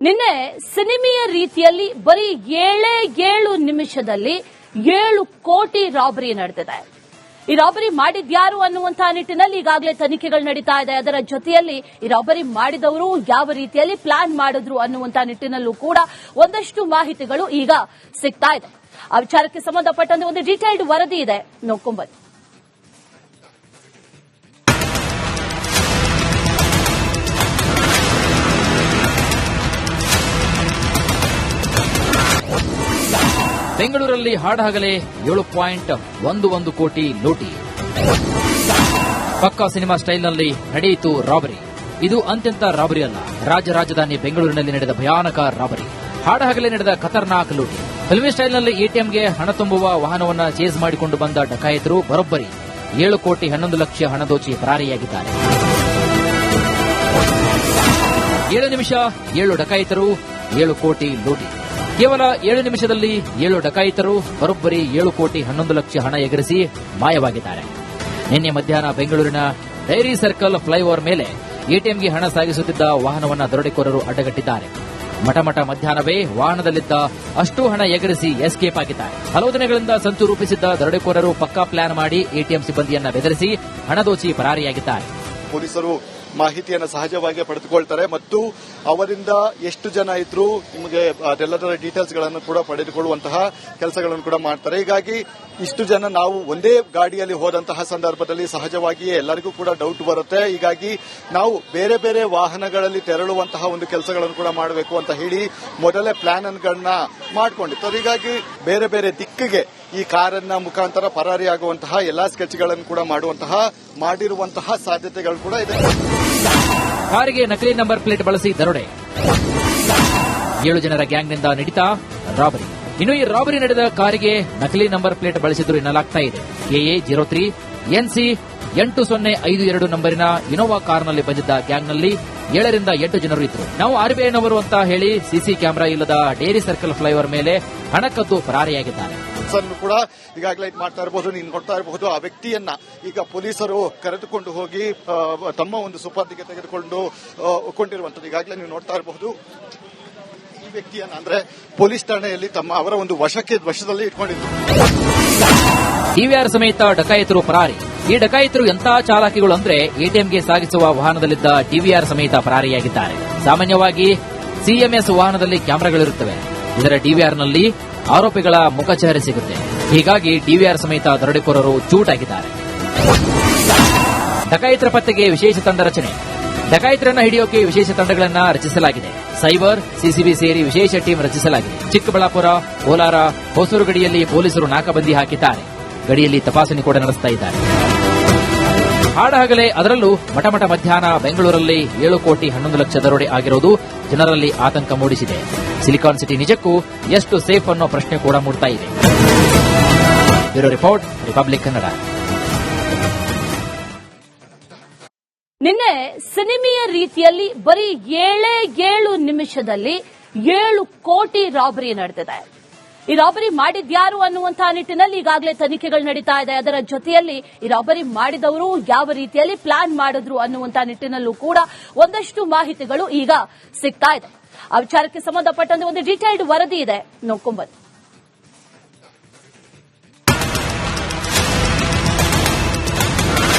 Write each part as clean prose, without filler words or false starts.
ನಿನ್ನೆ ಸಿನಿಮೆಯ ರೀತಿಯಲ್ಲಿ ಬರೀ 7 ನಿಮಿಷದಲ್ಲಿ 7 ಕೋಟಿ ರಾಬರಿ ನಡೆದಿದೆ. ಈ ರಾಬರಿ ಮಾಡಿದ್ಯಾರು ಅನ್ನುವಂತಹ ನಿಟ್ಟಿನಲ್ಲಿ ಈಗಾಗಲೇ ತನಿಖೆಗಳು ನಡೀತಾ ಇದೆ. ಅದರ ಜೊತೆಯಲ್ಲಿ ಈ ರಾಬರಿ ಮಾಡಿದವರು ಯಾವ ರೀತಿಯಲ್ಲಿ ಪ್ಲಾನ್ ಮಾಡಿದ್ರು ಅನ್ನುವಂತಹ ನಿಟ್ಟಿನಲ್ಲೂ ಕೂಡ ಒಂದಷ್ಟು ಮಾಹಿತಿಗಳು ಈಗ ಸಿಗ್ತಾ ಇದೆ. ಆ ವಿಚಾರಕ್ಕೆ ಸಂಬಂಧಪಟ್ಟಂತೆ ಒಂದು ಡೀಟೇಲ್ಡ್ ವರದಿ ಇದೆ, ನೋಡ್ಕೊಂಬನ್ನಿ. ಬೆಂಗಳೂರಲ್ಲಿ ಹಾಡಹಗಲೇ 7.11 ಕೋಟಿ ಲೂಟಿ. ಪಕ್ಕಾ ಸಿನಿಮಾ ಸ್ಟೈಲ್ನಲ್ಲಿ ನಡೆಯಿತು ರಾಬರಿ. ಇದು ಅಂತ್ಯಂತ ರಾಬರಿ ಅಲ್ಲ, ರಾಜಧಾನಿ ಬೆಂಗಳೂರಿನಲ್ಲಿ ನಡೆದ ಭಯಾನಕ ರಾಬರಿ. ಹಾಡಹಗಲೇ ನಡೆದ ಖತರ್ನಾಕ್ ಲೂಟಿ. ಫಿಲ್ಮಿ ಸ್ಟೈಲ್ನಲ್ಲಿ ಎಟಿಎಂಗೆ ಹಣ ತುಂಬುವ ವಾಹನವನ್ನು ಚೇಸ್ ಮಾಡಿಕೊಂಡು ಬಂದ ಡಕಾಯಿತರು ಬರೋಬ್ಬರಿ 7 ಕೋಟಿ 11 ಲಕ್ಷ ಹಣ ದೋಚಿ ಪರಾರಿಯಾಗಿದ್ದಾರೆ. 7 ನಿಮಿಷ 7 ಡಕಾಯಿತರು 7 ಕೋಟಿ ಲೂಟಿ. ಕೇವಲ 7 ನಿಮಿಷದಲ್ಲಿ 7 ಡಕಾಯಿತರು ಬರೋಬ್ಬರಿ 7 ಕೋಟಿ 11 ಲಕ್ಷ ಹಣ ಎಗರಿಸಿ ಮಾಯವಾಗಿದ್ದಾರೆ. ನಿನ್ನೆ ಮಧ್ಯಾಹ್ನ ಬೆಂಗಳೂರಿನ ಡೈರಿ ಸರ್ಕಲ್ ಫ್ಲೈಓವರ್ ಮೇಲೆ ಎಟಿಎಂಗೆ ಹಣ ಸಾಗಿಸುತ್ತಿದ್ದ ವಾಹನವನ್ನು ದರೋಡೆಕೋರರು ಅಡ್ಡಗಟ್ಟಿದ್ದಾರೆ. ಮಠ ಮಧ್ಯಾಹ್ನವೇ ವಾಹನದಲ್ಲಿದ್ದ ಅಷ್ಟು ಹಣ ಎಗರಿಸಿ ಎಸ್ಕೇಪ್ ಆಗಿದ್ದಾರೆ. ಹಲವು ದಿನಗಳಿಂದ ಸಂಚು ರೂಪಿಸಿದ್ದ ದರೋಡೆಕೋರರು ಪಕ್ಕಾ ಪ್ಲಾನ್ ಮಾಡಿ ಎಟಿಎಂ ಸಿಬ್ಬಂದಿಯನ್ನ ಬೆದರಿಸಿ ಹಣ ದೋಚಿ ಪರಾರಿಯಾಗಿದ್ದಾರೆ. ಪೊಲೀಸರು ಮಾಹಿತಿಯನ್ನು ಸಹಜವಾಗಿ ಪಡೆದುಕೊಳ್ತಾರೆ ಮತ್ತು ಅವರಿಂದ ಎಷ್ಟು ಜನ ಇದ್ರು ನಿಮಗೆ ಅದೆಲ್ಲದರ ಡೀಟೇಲ್ಸ್ ಗಳನ್ನು ಕೂಡ ಪಡೆದುಕೊಳ್ಳುವಂತಹ ಕೆಲಸಗಳನ್ನು ಕೂಡ ಮಾಡ್ತಾರೆ. ಹೀಗಾಗಿ ಇಷ್ಟು ಜನ ನಾವು ಒಂದೇ ಗಾಡಿಯಲ್ಲಿ ಹೋದಂತಹ ಸಂದರ್ಭದಲ್ಲಿ ಸಹಜವಾಗಿಯೇ ಎಲ್ಲರಿಗೂ ಕೂಡ ಡೌಟ್ ಬರುತ್ತೆ. ಹೀಗಾಗಿ ನಾವು ಬೇರೆ ಬೇರೆ ವಾಹನಗಳಲ್ಲಿ ತೆರಳುವಂತಹ ಒಂದು ಕೆಲಸಗಳನ್ನು ಕೂಡ ಮಾಡಬೇಕು ಅಂತ ಹೇಳಿ ಮೊದಲೇ ಪ್ಲಾನ್ ಗಳನ್ನ ಮಾಡಿಕೊಂಡಿತ್ತು. ಹೀಗಾಗಿ ಬೇರೆ ಬೇರೆ ದಿಕ್ಕಿಗೆ ಈ ಕಾರನ್ನ ಮುಖಾಂತರ ಪರಾರಿಯಾಗುವಂತಹ ಎಲ್ಲಾ ಸ್ಕೆಚ್ಗಳನ್ನು ಕೂಡ ಮಾಡಿರುವಂತಹ ಸಾಧ್ಯತೆಗಳು ಕೂಡ ಇದೆ. ಕಾರಿಗೆ ನಕಲಿ ನಂಬರ್ ಪ್ಲೇಟ್ ಬಳಸಿ ದರೋಡೆ. 7 ಜನರ ಗ್ಯಾಂಗ್ನಿಂದ ನಡೀತಾ ರಾಬರಿ. ಇನ್ನು ಈ ರಾಬರಿ ನಡೆದ ಕಾರಿಗೆ ನಕಲಿ ನಂಬರ್ ಪ್ಲೇಟ್ ಬಳಸಿದ್ರು ಎನ್ನಲಾಗ್ತಾ ಇದೆ. KA03 NC 8052 ನಂಬರಿನ ಇನೋವಾ ಕಾರ್ನಲ್ಲಿ ಬಂದಿದ್ದ ಗ್ಯಾಂಗ್ನಲ್ಲಿ 7 ರಿಂದ 8 ಜನರು ಇದ್ರು. ನಾವು ಆರ್ಬಿಐನವರು ಅಂತ ಹೇಳಿ ಸಿಸಿ ಕ್ಯಾಮೆರಾ ಇಲ್ಲದ ಡೇರಿ ಸರ್ಕಲ್ ಫ್ಲೈಓವರ್ ಮೇಲೆ ಹಣ ಕದ್ದು ಪರಾರಿಯಾಗಿದ್ದಾರೆ. ಕೂಡ ಈಗಾಗಲೇ ಮಾಡ್ತಾ ಇರಬಹುದು, ನೀವು ನೋಡ್ತಾ ಇರಬಹುದು. ಆ ವ್ಯಕ್ತಿಯನ್ನ ಈಗ ಪೊಲೀಸರು ಕರೆದುಕೊಂಡು ಹೋಗಿ ತಮ್ಮ ಒಂದು ಸುಪರ್ದಿಗೆ ತೆಗೆದುಕೊಂಡು ಕೊಂಡಿರುವಂತದ್ದು ಈಗಾಗಲೇ ನೀವು ನೋಡ್ತಾ ಇರಬಹುದು. ಈ ವ್ಯಕ್ತಿಯನ್ನ ಅಂದ್ರೆ ಪೊಲೀಸ್ ಠಾಣೆಯಲ್ಲಿ ಅವರ ಒಂದು ವಶದಲ್ಲಿ ಇಟ್ಕೊಂಡಿದ್ರು. ಡಿವಿಆರ್ ಸಮೇತ ಡಕಾಯಿತರು ಪರಾರಿ. ಈ ಡಕಾಯಿತರು ಎಂಥ ಚಾಲಾಕಿಗಳು ಅಂದ್ರೆ ಎಟಿಎಂಗೆ ಸಾಗಿಸುವ ವಾಹನದಲ್ಲಿದ್ದ ಡಿವಿಆರ್ ಸಮೇತ ಪರಾರಿಯಾಗಿದ್ದಾರೆ. ಸಾಮಾನ್ಯವಾಗಿ ಸಿಎಂಎಸ್ ವಾಹನದಲ್ಲಿ ಕ್ಯಾಮೆರಾಗಳಿರುತ್ತವೆ. ಇದರ ಡಿವಿಆರ್ನಲ್ಲಿ ಆರೋಪಿಗಳ ಮುಖಚಹರೆ ಸಿಗುತ್ತೆ. ಹೀಗಾಗಿ ಡಿವಿಆರ್ ಸಮೇತ ದರೋಡೆಕೋರರು ಚೂಟಾಗಿದ್ದಾರೆ. ಡಕಾಯಿತರ ಪತ್ತೆಗೆ ವಿಶೇಷ ತಂಡ ರಚನೆ. ಡಕಾಯಿತರನ್ನ ಹಿಡಿಯೋಕೆ ವಿಶೇಷ ತಂಡಗಳನ್ನ ರಚಿಸಲಾಗಿದೆ. ಸೈಬರ್, ಸಿಸಿಬಿ ಸೇರಿ ವಿಶೇಷ ಟೀಮ್ ರಚಿಸಲಾಗಿದೆ. ಚಿಕ್ಕಬಳ್ಳಾಪುರ, ಕೋಲಾರ, ಹೊಸೂರು ಗಡಿಯಲ್ಲಿ ಪೊಲೀಸರು ನಾಕಾಬಂದಿ ಹಾಕಿದ್ದಾರೆ. ಗಡಿಯಲ್ಲಿ ತಪಾಸಣೆ ಕೂಡ ನಡೆಸ್ತಾ ಇದ್ದಾರೆ. ಹಾಡಹಗಲೇ ಅದರಲ್ಲೂ ಮಠ ಮಧ್ಯಾಹ್ನ ಬೆಂಗಳೂರಲ್ಲಿ 7 ಕೋಟಿ 11 ಲಕ್ಷ ದರೋಡೆ ಆಗಿರುವುದು ಜನರಲ್ಲಿ ಆತಂಕ ಮೂಡಿಸಿದೆ. ಸಿಲಿಕಾನ್ ಸಿಟಿ ನಿಜಕ್ಕೂ ಎಷ್ಟು ಸೇಫ್ ಅನ್ನೋ ಪ್ರಶ್ನೆ ಕೂಡ ಮೂಡ್ತಾ ಇದೆ. Bureau report, republic Kannada. ನಿನ್ನೆ ಸಿನಿಮೆಯ ರೀತಿಯಲ್ಲಿ ಬರೀ 7 ನಿಮಿಷದಲ್ಲಿ 7 ಕೋಟಿ ರಾಬರಿ ನಡೆದಿದೆ. ಈ ರಾಬರಿ ಮಾಡಿದ್ಯಾರು ಅನ್ನುವಂತಹ ನಿಟ್ಟಿನಲ್ಲಿ ಈಗಾಗಲೇ ತನಿಖೆಗಳು ನಡೀತಾ ಇದೆ. ಅದರ ಜೊತೆಯಲ್ಲಿ ಈ ರಾಬರಿ ಮಾಡಿದವರು ಯಾವ ರೀತಿಯಲ್ಲಿ ಪ್ಲಾನ್ ಮಾಡಿದ್ರು ಅನ್ನುವಂತಹ ನಿಟ್ಟಿನಲ್ಲೂ ಕೂಡ ಒಂದಷ್ಟು ಮಾಹಿತಿಗಳು ಈಗ ಸಿಗ್ತಾ ಇದೆ. ಆ ವಿಚಾರಕ್ಕೆ ಸಂಬಂಧಪಟ್ಟಂತೆ ಒಂದು ಡೀಟೇಲ್ಡ್ ವರದಿ ಇದೆ, ನೋಡ್ಕೊಂಬನ್ನಿ.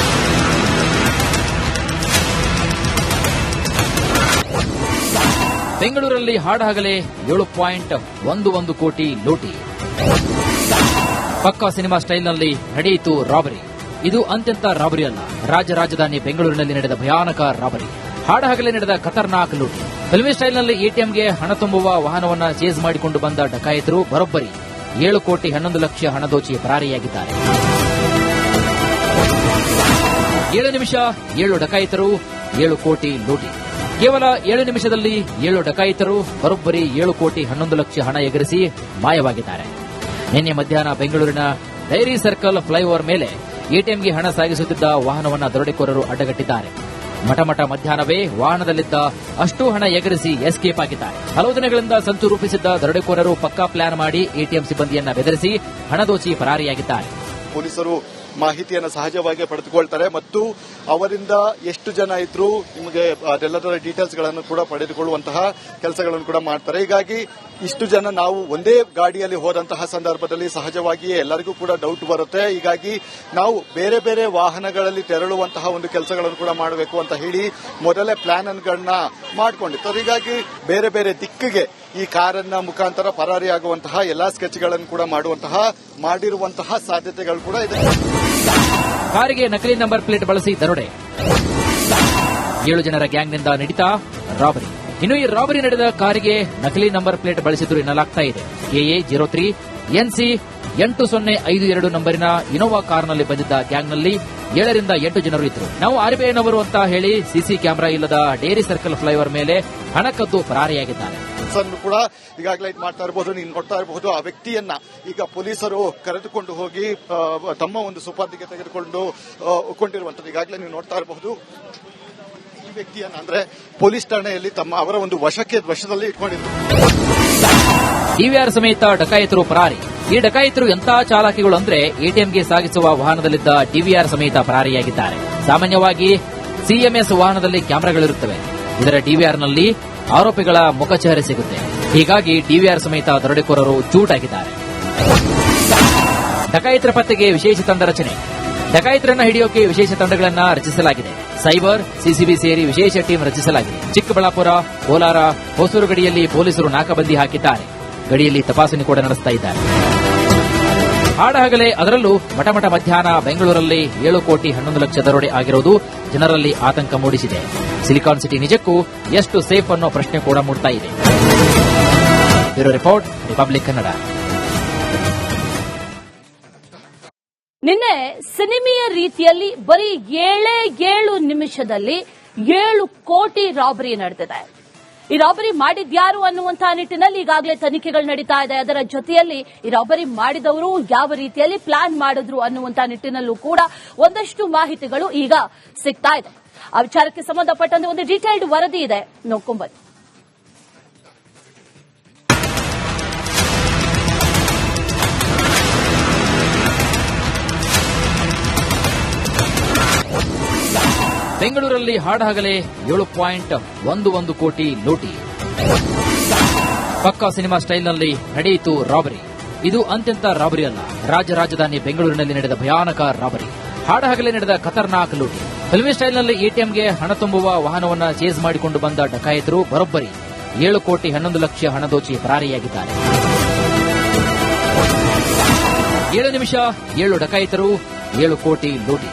ಬೆಂಗಳೂರಲ್ಲಿ ಹಾಡಹಗಲೇ 7.11 ಕೋಟಿ ಲೂಟಿ. ಪಕ್ಕಾ ಸಿನಿಮಾ ಸ್ಟೈಲ್ನಲ್ಲಿ ನಡೆಯಿತು ರಾಬರಿ. ಇದು ಅಂತ್ಯಂತ ರಾಬರಿ ಅಲ್ಲ, ರಾಜಧಾನಿ ಬೆಂಗಳೂರಿನಲ್ಲಿ ನಡೆದ ಭಯಾನಕ ರಾಬರಿ. ಹಾಡಹಗಲೇ ನಡೆದ ಖತರ್ನಾಕ್ ಲೂಟಿ. ಫಿಲ್ಮಿ ಸ್ಟೈಲ್ನಲ್ಲಿ ಎಟಿಎಂಗೆ ಹಣ ತುಂಬುವ ವಾಹನವನ್ನು ಚೇಸ್ ಮಾಡಿಕೊಂಡು ಬಂದ ಡಕಾಯಿತರು ಬರೋಬ್ಬರಿ 7 ಕೋಟಿ 11 ಲಕ್ಷ ಹಣ ದೋಚಿ ಪರಾರಿಯಾಗಿದ್ದಾರೆ. 7 ನಿಮಿಷ 7 ಡಕಾಯಿತರು 7 ಕೋಟಿ ಲೂಟಿ. ಕೇವಲ 7 ನಿಮಿಷದಲ್ಲಿ 7 ಡಕಾಯಿತರು ಬರೋಬ್ಬರಿ 7 ಕೋಟಿ 11 ಲಕ್ಷ ಹಣ ಎಗರಿಸಿ ಮಾಯವಾಗಿದ್ದಾರೆ. ನಿನ್ನೆ ಮಧ್ಯಾಹ್ನ ಬೆಂಗಳೂರಿನ ಡೈರಿ ಸರ್ಕಲ್ ಫ್ಲೈಓವರ್ ಮೇಲೆ ಎಟಿಎಂಗೆ ಹಣ ಸಾಗಿಸುತ್ತಿದ್ದ ವಾಹನವನ್ನು ದರೋಡೆಕೋರರು ಅಡ್ಡಗಟ್ಟಿದ್ದಾರೆ. ಮಠ ಮಧ್ಯಾಹ್ನವೇ ವಾಹನದಲ್ಲಿದ್ದ ಅಷ್ಟು ಹಣ ಎಗರಿಸಿ ಎಸ್ಕೇಪ್ ಆಗಿದ್ದಾರೆ. ಹಲವು ದಿನಗಳಿಂದ ಸಂಚು ರೂಪಿಸಿದ್ದ ದರೋಡೆಕೋರರು ಪಕ್ಕಾ ಪ್ಲಾನ್ ಮಾಡಿ ಎಟಿಎಂ ಸಿಬ್ಬಂದಿಯನ್ನ ಬೆದರಿಸಿ ಹಣ ದೋಚಿ ಪರಾರಿಯಾಗಿದ್ದಾರೆ. ಪೊಲೀಸರು ಮಾಹಿತಿಯನ್ನು ಸಹಜವಾಗಿ ಪಡೆದುಕೊಳ್ತಾರೆ ಮತ್ತು ಅವರಿಂದ ಎಷ್ಟು ಜನ ಇದ್ರು ನಿಮಗೆ ಅದೆಲ್ಲದರ ಡೀಟೇಲ್ಸ್ ಗಳನ್ನು ಕೂಡ ಪಡೆದುಕೊಳ್ಳುವಂತಹ ಕೆಲಸಗಳನ್ನು ಕೂಡ ಮಾಡ್ತಾರೆ. ಹೀಗಾಗಿ ಇಷ್ಟು ಜನ ನಾವು ಒಂದೇ ಗಾಡಿಯಲ್ಲಿ ಹೋದಂತಹ ಸಂದರ್ಭದಲ್ಲಿ ಸಹಜವಾಗಿಯೇ ಎಲ್ಲರಿಗೂ ಕೂಡ ಡೌಟ್ ಬರುತ್ತೆ. ಹೀಗಾಗಿ ನಾವು ಬೇರೆ ಬೇರೆ ವಾಹನಗಳಲ್ಲಿ ತೆರಳುವಂತಹ ಒಂದು ಕೆಲಸಗಳನ್ನು ಕೂಡ ಮಾಡಬೇಕು ಅಂತ ಹೇಳಿ ಮೊದಲೇ ಪ್ಲಾನ್ ಗಳನ್ನ ಮಾಡಿಕೊಂಡಿತ್ತು. ಹೀಗಾಗಿ ಬೇರೆ ಬೇರೆ ದಿಕ್ಕಿಗೆ ಈ ಕಾರನ್ನ ಮುಖಾಂತರ ಪರಾರಿಯಾಗುವಂತಹ ಎಲ್ಲಾ ಸ್ಕೆಚ್ಗಳನ್ನು ಕೂಡ ಮಾಡಿರುವಂತಹ ಸಾಧ್ಯತೆಗಳು ಕೂಡ ಇದೆ. ಕಾರಿಗೆ ನಕಲಿ ನಂಬರ್ ಪ್ಲೇಟ್ ಬಳಸಿ ದರೋಡೆ, 7 ಜನರ ಗ್ಯಾಂಗ್ನಿಂದ ನಡೀತಾ ರಾಬರಿ. ಇನ್ನು ಈ ರಾಬರಿ ನಡೆದ ಕಾರಿಗೆ ನಕಲಿ ನಂಬರ್ ಪ್ಲೇಟ್ ಬಳಸಿದ್ರು ಎನ್ನಲಾಗ್ತಾ ಇದೆ. KA 03 NC 8052 ನಂಬರಿನ ಇನೋವಾ ಕಾರ್ನಲ್ಲಿ ಬಂದಿದ್ದ ಗ್ಯಾಂಗ್ನಲ್ಲಿ 7 ರಿಂದ 8 ಜನರು ಇದ್ರು. ನಾವು ಆರ್ಬಿಐನವರು ಅಂತ ಹೇಳಿ ಸಿಸಿ ಕ್ಯಾಮೆರಾ ಇಲ್ಲದ ಡೇರಿ ಸರ್ಕಲ್ ಫ್ಲೈಓವರ್ ಮೇಲೆ ಹಣ ಕದ್ದು ಪರಾರಿಯಾಗಿದ್ದಾರೆ. ಕೂಡ ಈಗಾಗಲೇ ಮಾಡ್ತಾ ಇರಬಹುದು, ನೀವು ನೋಡ್ತಾ ಇರಬಹುದು. ಆ ವ್ಯಕ್ತಿಯನ್ನ ಈಗ ಪೊಲೀಸರು ಕರೆದುಕೊಂಡು ಹೋಗಿ ತಮ್ಮ ಒಂದು ಸುಪರ್ದಿಗೆ ತೆಗೆದುಕೊಂಡು ಕೊಂಡಿರುವಂತದ್ದು ಈಗಾಗಲೇ ನೀವು ನೋಡ್ತಾ ಇರಬಹುದು. ಈ ವ್ಯಕ್ತಿಯನ್ನ ಅಂದ್ರೆ ಪೊಲೀಸ್ ಠಾಣೆಯಲ್ಲಿ ಅವರ ಒಂದು ವಶದಲ್ಲಿ ಇಟ್ಕೊಂಡಿದ್ರು. ಡಿವಿಆರ್ ಸಮೇತ ಡಕಾಯಿತರು ಪರಾರಿ. ಈ ಡಕಾಯಿತರು ಎಂಥ ಚಾಲಾಕಿಗಳು ಅಂದ್ರೆ ಎಟಿಎಂಗೆ ಸಾಗಿಸುವ ವಾಹನದಲ್ಲಿದ್ದ ಡಿವಿಆರ್ ಸಮೇತ ಪರಾರಿಯಾಗಿದ್ದಾರೆ. ಸಾಮಾನ್ಯವಾಗಿ ಸಿಎಂಎಸ್ ವಾಹನದಲ್ಲಿ ಕ್ಯಾಮೆರಾಗಳಿರುತ್ತವೆ. ಇದರ ಡಿವಿಆರ್ನಲ್ಲಿ ಆರೋಪಿಗಳ ಮುಖಚಹರೆ ಸಿಗುತ್ತೆ. ಹೀಗಾಗಿ ಡಿವಿಆರ್ ಸಮೇತ ದರೋಡೆಕೋರರು ಚೂಟಾಗಿದ್ದಾರೆ. ಡಕಾಯಿತರ ಪತ್ತೆಗೆ ವಿಶೇಷ ತಂಡ ರಚನೆ. ಡಕಾಯಿತರನ್ನ ಹಿಡಿಯೋಕೆ ವಿಶೇಷ ತಂಡಗಳನ್ನ ರಚಿಸಲಾಗಿದೆ. ಸೈಬರ್, ಸಿಸಿಬಿ ಸೇರಿ ವಿಶೇಷ ಟೀಮ್ ರಚಿಸಲಾಗಿದೆ. ಚಿಕ್ಕಬಳ್ಳಾಪುರ, ಕೋಲಾರ, ಹೊಸೂರು ಗಡಿಯಲ್ಲಿ ಪೊಲೀಸರು ನಾಕಾಬಂದಿ ಹಾಕಿದ್ದಾರೆ. ಗಡಿಯಲ್ಲಿ ತಪಾಸಣೆ ಕೂಡ ನಡೆಸ್ತಾ ಇದ್ದಾರೆ. ಹಾಡಹಗಲೇ ಅದರಲ್ಲೂ ಮಠಮಠ ಮಧ್ಯಾಹ್ನ ಬೆಂಗಳೂರಲ್ಲಿ 7 ಕೋಟಿ 11 ಲಕ್ಷ ದರೋಡೆ ಆಗಿರುವುದು ಜನರಲ್ಲಿ ಆತಂಕ ಮೂಡಿಸಿದೆ. ಸಿಲಿಕಾನ್ ಸಿಟಿ ನಿಜಕ್ಕೂ ಎಷ್ಟು ಸೇಫ್ ಅನ್ನೋ ಪ್ರಶ್ನೆ ಕೂಡ ಮೂಡ್ತಾ ಇದೆ. Bureau report, republic Kannada. ನಿನ್ನೆ ಸಿನಿಮೆಯ ರೀತಿಯಲ್ಲಿ ಬರೀ 7 ನಿಮಿಷದಲ್ಲಿ 7 ಕೋಟಿ ರಾಬರಿ ನಡೆದಿದೆ. ಈ ರಾಬರಿ ಮಾಡಿದ್ಯಾರು ಅನ್ನುವಂತಹ ನಿಟ್ಟಿನಲ್ಲಿ ಈಗಾಗಲೇ ತನಿಖೆಗಳು ನಡೀತಾ ಇದೆ. ಅದರ ಜೊತೆಯಲ್ಲಿ ಈ ರಾಬರಿ ಮಾಡಿದವರು ಯಾವ ರೀತಿಯಲ್ಲಿ ಪ್ಲಾನ್ ಮಾಡಿದ್ರು ಅನ್ನುವಂತಹ ನಿಟ್ಟಿನಲ್ಲೂ ಕೂಡ ಒಂದಷ್ಟು ಮಾಹಿತಿಗಳು ಈಗ ಸಿಗ್ತಾ ಇದೆ. ಆ ವಿಚಾರಕ್ಕೆ ಸಂಬಂಧಪಟ್ಟಂತೆ ಒಂದು ಡೀಟೇಲ್ಡ್ ವರದಿ ಇದೆ, ನೋಡ್ಕೊಂಬನ್ನಿ. ಬೆಂಗಳೂರಲ್ಲಿ ಹಾಡಹಗಲೇ 7.11 ಕೋಟಿ ಲೂಟಿ. ಪಕ್ಕಾ ಸಿನಿಮಾ ಸ್ಟೈಲ್ನಲ್ಲಿ ನಡೆಯಿತು ರಾಬರಿ. ಇದು ಅಂತ್ಯಂತ ರಾಬರಿ ಅಲ್ಲ, ರಾಜಧಾನಿ ಬೆಂಗಳೂರಿನಲ್ಲಿ ನಡೆದ ಭಯಾನಕ ರಾಬರಿ. ಹಾಡಹಗಲೇ ನಡೆದ ಖತರ್ನಾಕ್ ಲೂಟಿ. ಫಿಲ್ಮಿ ಸ್ಟೈಲ್ನಲ್ಲಿ ಎಟಿಎಂಗೆ ಹಣ ತುಂಬುವ ವಾಹನವನ್ನು ಚೇಸ್ ಮಾಡಿಕೊಂಡು ಬಂದ ಡಕಾಯಿತರು ಬರೋಬ್ಬರಿ 7 ಕೋಟಿ 11 ಲಕ್ಷ ಹಣ ದೋಚಿ ಪರಾರಿಯಾಗಿದ್ದಾರೆ. 7 ನಿಮಿಷ 7 ಡಕಾಯಿತರು, 7 ಕೋಟಿ ಲೂಟಿ.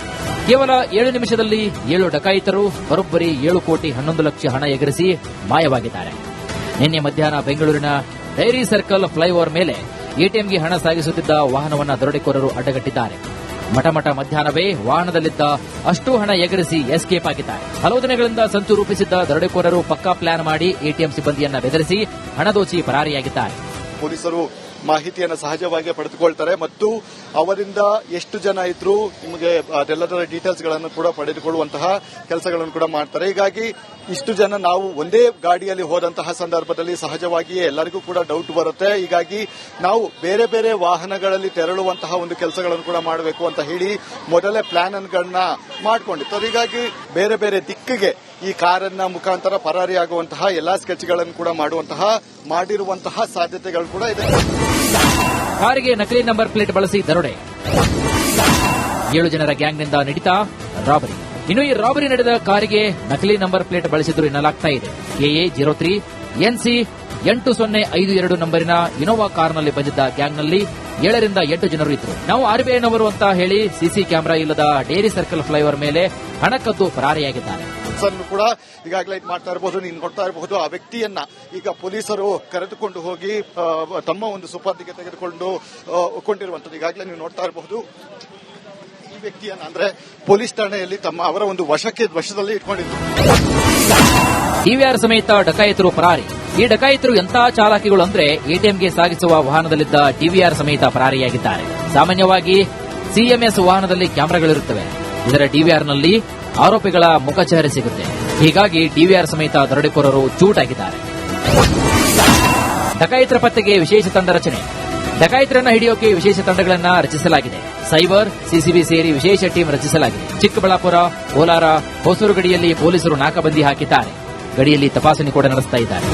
ಕೇವಲ 7 ನಿಮಿಷದಲ್ಲಿ 7 ಡಕಾಯಿತರು ಬರೋಬ್ಬರಿ 7 ಕೋಟಿ 11 ಲಕ್ಷ ಹಣ ಎಗರಿಸಿ ಮಾಯವಾಗಿದ್ದಾರೆ. ನಿನ್ನೆ ಮಧ್ಯಾಹ್ನ ಬೆಂಗಳೂರಿನ ಡೈರಿ ಸರ್ಕಲ್ ಫ್ಲೈಓವರ್ ಮೇಲೆ ಎಟಿಎಂಗೆ ಹಣ ಸಾಗಿಸುತ್ತಿದ್ದ ವಾಹನವನ್ನು ದರೋಡೆಕೋರರು ಅಡ್ಡಗಟ್ಟಿದ್ದಾರೆ. ಮಠಮಠ ಮಧ್ಯಾಹ್ನವೇ ವಾಹನದಲ್ಲಿದ್ದ ಅಷ್ಟು ಹಣ ಎಗರಿಸಿ ಎಸ್ಕೇಪ್ ಆಗಿದ್ದಾರೆ. ಹಲವು ದಿನಗಳಿಂದ ಸಂಚು ರೂಪಿಸಿದ್ದ ದರೋಡೆಕೋರರು ಪಕ್ಕಾ ಪ್ಲಾನ್ ಮಾಡಿ ಎಟಿಎಂ ಸಿಬ್ಬಂದಿಯನ್ನ ಬೆದರಿಸಿ ಹಣ ದೋಚಿ ಪರಾರಿಯಾಗಿದ್ದಾರೆ. ಪೊಲೀಸರು ಮಾಹಿತಿಯನ್ನು ಸಹಜವಾಗಿ ಪಡೆದುಕೊಳ್ತಾರೆ ಮತ್ತು ಅವರಿಂದ ಎಷ್ಟು ಜನ ಇದ್ರು ನಿಮಗೆ ಅದೆಲ್ಲದರ ಡೀಟೇಲ್ಸ್ ಗಳನ್ನು ಕೂಡ ಪಡೆದುಕೊಳ್ಳುವಂತಹ ಕೆಲಸಗಳನ್ನು ಕೂಡ ಮಾಡ್ತಾರೆ. ಹೀಗಾಗಿ ಇಷ್ಟು ಜನ ನಾವು ಒಂದೇ ಗಾಡಿಯಲ್ಲಿ ಹೋದಂತಹ ಸಂದರ್ಭದಲ್ಲಿ ಸಹಜವಾಗಿಯೇ ಎಲ್ಲರಿಗೂ ಕೂಡ ಡೌಟ್ ಬರುತ್ತೆ. ಹೀಗಾಗಿ ನಾವು ಬೇರೆ ಬೇರೆ ವಾಹನಗಳಲ್ಲಿ ತೆರಳುವಂತಹ ಒಂದು ಕೆಲಸಗಳನ್ನು ಕೂಡ ಮಾಡಬೇಕು ಅಂತ ಹೇಳಿ ಮೊದಲೇ ಪ್ಲಾನ್ ಗಳನ್ನ ಮಾಡಿಕೊಂಡಿತ್ತು. ಹೀಗಾಗಿ ಬೇರೆ ಬೇರೆ ದಿಕ್ಕಿಗೆ ಈ ಕಾರನ್ನ ಮುಖಾಂತರ ಪರಾರಿಯಾಗುವಂತಹ ಎಲ್ಲಾ ಸ್ಕೆಚ್ಗಳನ್ನು ಕೂಡ ಮಾಡಿರುವಂತಹ ಸಾಧ್ಯತೆಗಳು ಕೂಡ ಇದೆ. ಕಾರಿಗೆ ನಕಲಿ ನಂಬರ್ ಪ್ಲೇಟ್ ಬಳಸಿ ದರೋಡೆ, 7 ಜನರ ಗ್ಯಾಂಗ್ನಿಂದ ನಡೀತಾ ರಾಬರಿ. ಇನ್ನು ಈ ರಾಬರಿ ನಡೆದ ಕಾರಿಗೆ ನಕಲಿ ನಂಬರ್ ಪ್ಲೇಟ್ ಬಳಸಿದ್ರು ಎನ್ನಲಾಗ್ತಾ ಇದೆ. KA 03 NC 8052 ನಂಬರಿನ ಇನೋವಾ ಕಾರ್ನಲ್ಲಿ ಬಂದಿದ್ದ ಗ್ಯಾಂಗ್ನಲ್ಲಿ 7 ರಿಂದ 8 ಜನರು ಇದ್ರು. ನಾವು ಆರ್ಬಿಐನವರು ಅಂತ ಹೇಳಿ ಸಿಸಿ ಕ್ಯಾಮೆರಾ ಇಲ್ಲದ ಡೇರಿ ಸರ್ಕಲ್ ಫ್ಲೈಓವರ್ ಮೇಲೆ ಹಣ ಕದ್ದು ಪರಾರಿಯಾಗಿದ್ದಾರೆ. ಕೂಡ ಈಗಾಗಲೇ ಮಾಡ್ತಾ ಇರಬಹುದು, ನೀವು ನೋಡ್ತಾ ಇರಬಹುದು. ಆ ವ್ಯಕ್ತಿಯನ್ನ ಈಗ ಪೊಲೀಸರು ಕರೆದುಕೊಂಡು ಹೋಗಿ ತಮ್ಮ ಒಂದು ಸುಪರ್ದಿಗೆ ತೆಗೆದುಕೊಂಡು ಕೊಂಡಿರುವಂತದ್ದು ಈಗಾಗಲೇ ನೀವು ನೋಡ್ತಾ ಇರಬಹುದು. ಈ ವ್ಯಕ್ತಿಯನ್ನ ಅಂದ್ರೆ ಪೊಲೀಸ್ ಠಾಣೆಯಲ್ಲಿ ಅವರ ಒಂದು ವಶದಲ್ಲಿ ಇಟ್ಕೊಂಡಿದ್ರು. ಡಿವಿಆರ್ ಸಮೇತ ಡಕಾಯಿತರು ಪರಾರಿ. ಈ ಡಕಾಯಿತರು ಎಂಥ ಚಾಲಾಕಿಗಳು ಅಂದ್ರೆ ಎಟಿಎಂಗೆ ಸಾಗಿಸುವ ವಾಹನದಲ್ಲಿದ್ದ ಡಿವಿಆರ್ ಸಮೇತ ಪರಾರಿಯಾಗಿದ್ದಾರೆ. ಸಾಮಾನ್ಯವಾಗಿ ಸಿಎಂಎಸ್ ವಾಹನದಲ್ಲಿ ಕ್ಯಾಮೆರಾಗಳಿರುತ್ತವೆ. ಇದರ ಡಿವಿಆರ್ನಲ್ಲಿ ಆರೋಪಿಗಳ ಮುಖಚಹರೆ ಸಿಗುತ್ತೆ. ಹೀಗಾಗಿ ಡಿವಿಆರ್ ಸಮೇತ ದರೋಡೆಕೋರರು ಚೂಟಾಗಿದ್ದಾರೆ. ಡಕಾಯಿತರ ಪತ್ತೆಗೆ ವಿಶೇಷ ತಂಡ ರಚನೆ. ಡಕಾಯಿತರನ್ನ ಹಿಡಿಯೋಕೆ ವಿಶೇಷ ತಂಡಗಳನ್ನ ರಚಿಸಲಾಗಿದೆ. ಸೈಬರ್, ಸಿಸಿಬಿ ಸೇರಿ ವಿಶೇಷ ಟೀಮ್ ರಚಿಸಲಾಗಿದೆ. ಚಿಕ್ಕಬಳ್ಳಾಪುರ, ಕೋಲಾರ, ಹೊಸೂರು ಗಡಿಯಲ್ಲಿ ಪೊಲೀಸರು ನಾಕಾಬಂದಿ ಹಾಕಿದ್ದಾರೆ. ಗಡಿಯಲ್ಲಿ ತಪಾಸಣೆ ಕೂಡ ನಡೆಸ್ತಾ ಇದ್ದಾರೆ.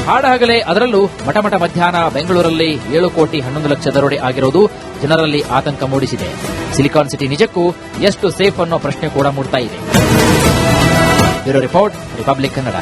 ಹಾಡಹಗಲೇ ಅದರಲ್ಲೂ ಮಠಮಠ ಮಧ್ಯಾಹ್ನ ಬೆಂಗಳೂರಲ್ಲಿ 7 ಕೋಟಿ 11 ಲಕ್ಷ ದರೋಡೆ ಆಗಿರುವುದು ಜನರಲ್ಲಿ ಆತಂಕ ಮೂಡಿಸಿದೆ. ಸಿಲಿಕಾನ್ ಸಿಟಿ ನಿಜಕ್ಕೂ ಎಷ್ಟು ಸೇಫ್ ಅನ್ನೋ ಪ್ರಶ್ನೆ ಕೂಡ ಮೂಡ್ತಾ ಇದೆ. Bureau report, republic Kannada.